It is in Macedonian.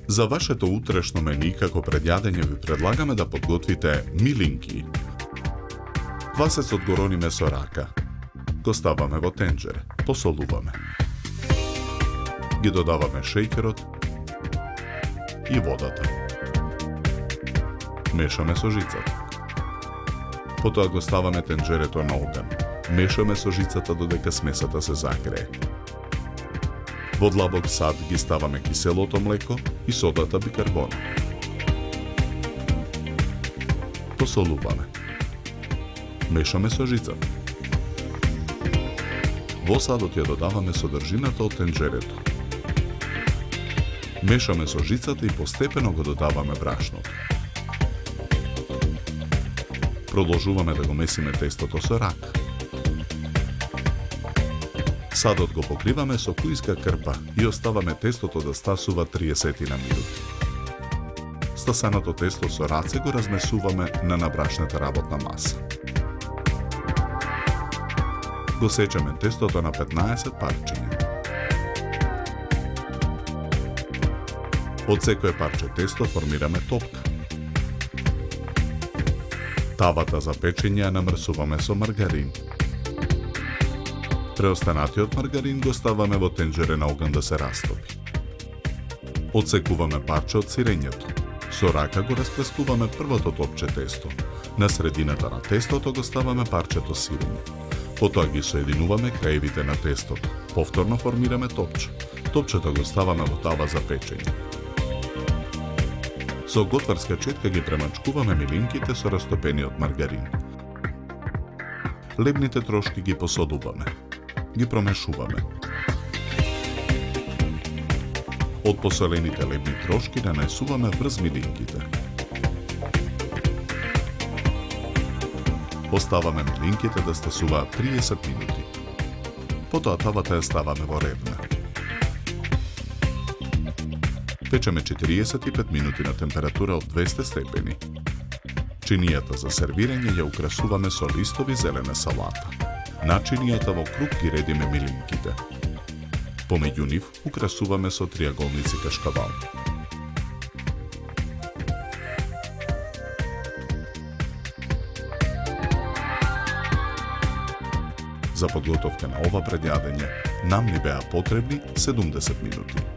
За вашето утрешно мени како пред јадење ви предлагаме да подготвите милинки. Квасец од горони месо рака. Го ставаме во тенџере, посолуваме. Ги додаваме шејкерот и водата. Мешаме со жицата. Потоа го ставаме тенџерето на оган. Мешаме со жицата додека смесата се загрее. Во длабок сад ги ставаме киселото млеко и содата бикарбона. Посолуваме. Мешаме со жицата. Во садот ја додаваме содржината од тенџерето. Мешаме со жицата и постепено го додаваме брашното. Продолжуваме да го месиме тестото со рака. Садот го покриваме со кујска крпа и оставаме тестото да стасува 30 на минути. Стасаното тесто со раце го размесуваме на набрашната работна маса. Го сечеме тестото на 15 парчиња. Од секое парче тесто формираме топка. Тавата за печење ја намрсуваме со маргарин. Преостанатиот маргарин го ставаме во тенџере на оган да се растопи. Одсекуваме парче од сирењето. Со рака го расплескуваме првото топче тесто. На средината на тестото го ставаме парчето сирење. Потоа ги соединуваме краевите на тестото. Повторно формираме топче. Топчето го ставаме во тава за печење. Со готварска четка ги премачкуваме милинките со растопениот маргарин. Лебните трошки ги посодуваме. Ги промешуваме. Од посолените лебни трошки нанесуваме врз милинките. Оставаме милинките да стасуваат 30 минути. Потоа тавата ја ставаме во ревна. Печеме 45 минути на температура од 200 степени. Чинијата за сервирање ја украсуваме со листови зелена салата. На чинијата во круг ги редиме милинките. Помеѓу нив украсуваме со триаголници кашкавал. За подготовка на ова предјадење нам ни беа потребни 70 минути.